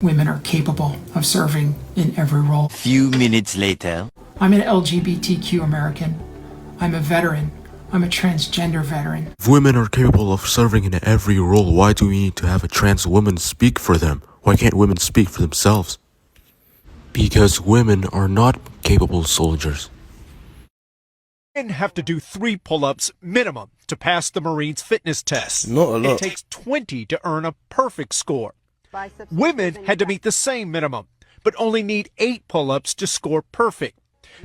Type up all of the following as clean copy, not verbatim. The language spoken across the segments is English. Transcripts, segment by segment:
Women are capable of serving in every role. Few minutes later. I'm an LGBTQ American. I'm a veteran. I'm a transgender veteran. If women are capable of serving in every role, why do we need to have a trans woman speak for them? Why can't women speak for themselves? Because women are not capable soldiers. Men have to do 3 pull-ups minimum to pass the Marines fitness test. Not a lot. It takes 20 to earn a perfect score. Women had to meet the same minimum, but only need 8 pull-ups to score perfect.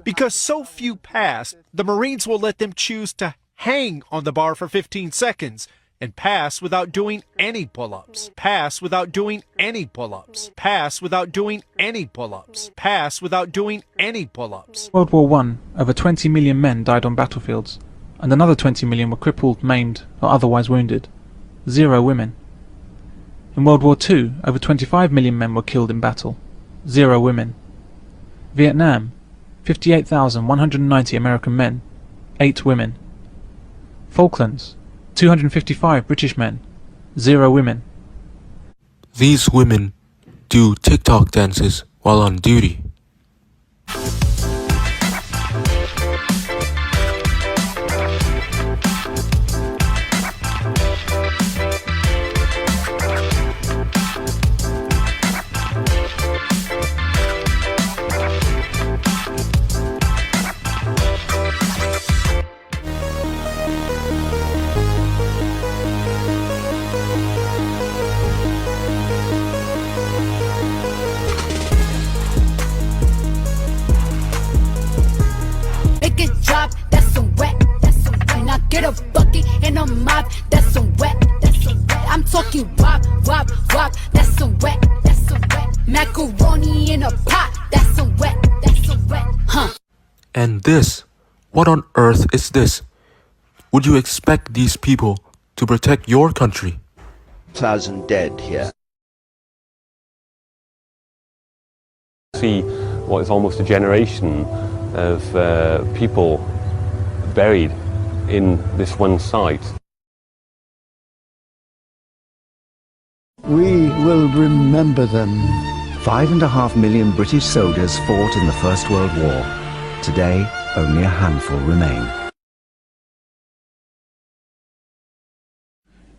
Because so few pass, the Marines will let them choose to hang on the bar for 15 seconds and pass without doing any pull-ups. Pass without doing any pull-ups. Pass without doing any pull-ups. Pass without doing any pull-ups. World War I, over 20 million men died on battlefields, and another 20 million were crippled, maimed, or otherwise wounded. 0 women. In World War II, over 25 million men were killed in battle. 0 women. Vietnam, 58,190 American men, 8 women. Falklands, 255 British men, 0 women. These women do TikTok dances while on duty. Get a bucket and a mop, that's some wet, that's some wet. I'm talking wop, wop, wop, that's some wet, that's some wet. Macaroni in a pot, that's some wet, that's some wet, huh? And this, what on earth is this? Would you expect these people to protect your country? 1,000 dead here. See what is almost a generation of people buried in this one site. We will remember them. 5.5 million British soldiers fought in the First World War. Today, only a handful remain.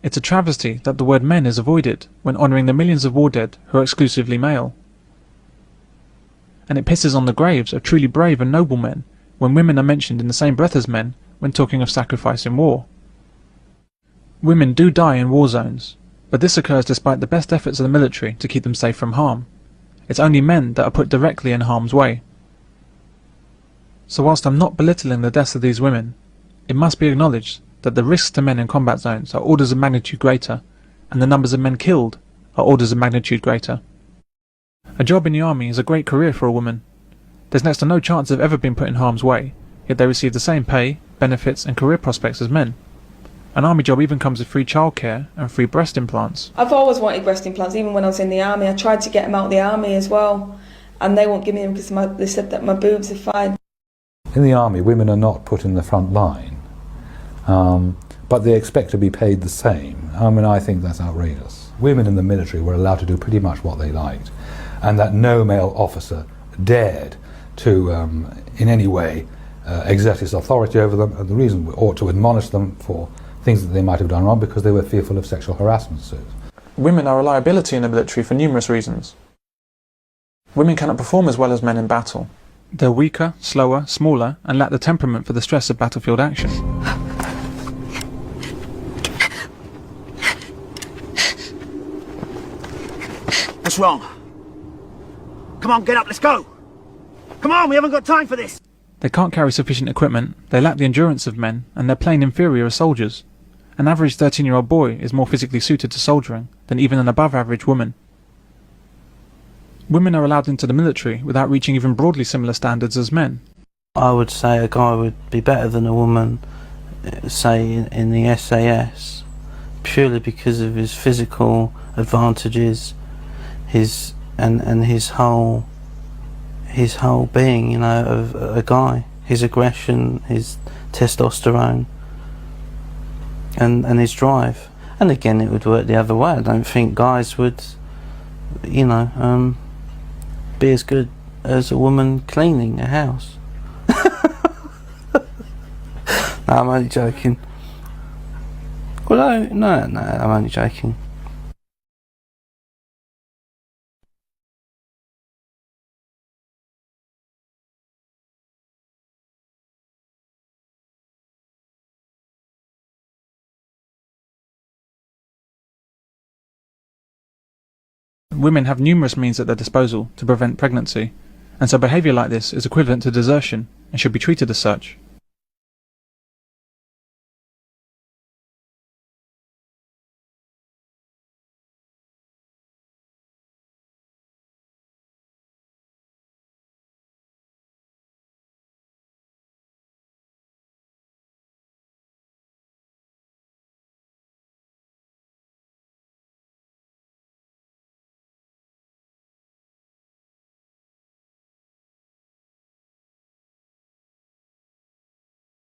It's a travesty that the word men is avoided when honouring the millions of war dead who are exclusively male. And it pisses on the graves of truly brave and noble men when women are mentioned in the same breath as men when talking of sacrifice in war. Women do die in war zones, but this occurs despite the best efforts of the military to keep them safe from harm. It's only men that are put directly in harm's way. So whilst I'm not belittling the deaths of these women, it must be acknowledged that the risks to men in combat zones are orders of magnitude greater, and the numbers of men killed are orders of magnitude greater. A job in the army is a great career for a woman. There's next to no chance of ever being put in harm's way, yet they receive the same pay, benefits and career prospects as men. An army job even comes with free childcare and free breast implants. I've always wanted breast implants, even when I was in the army. I tried to get them out of the army as well, and they won't give me them because they said that my boobs are fine. In the army, women are not put in the front line, but they expect to be paid the same. I think that's outrageous. Women in the military were allowed to do pretty much what they liked, and that no male officer dared to, in any way, exert his authority over them, and the reason we ought to admonish them for things that they might have done wrong because they were fearful of sexual harassment suits. Women are a liability in the military for numerous reasons. Women cannot perform as well as men in battle. They're weaker, slower, smaller, and lack the temperament for the stress of battlefield action. What's wrong? Come on, get up, let's go! Come on, we haven't got time for this! They can't carry sufficient equipment, they lack the endurance of men, and they're plain inferior as soldiers. An average 13-year-old boy is more physically suited to soldiering than even an above-average woman. Women are allowed into the military without reaching even broadly similar standards as men. I would say a guy would be better than a woman, say in the SAS, purely because of his physical advantages, his whole being, of a guy, his aggression, his testosterone, and his drive. And again, it would work the other way. I don't think guys would you know, be as good as a woman cleaning a house. No, I'm only joking. Well, no, I'm only joking. Women have numerous means at their disposal to prevent pregnancy, and so behaviour like this is equivalent to desertion and should be treated as such.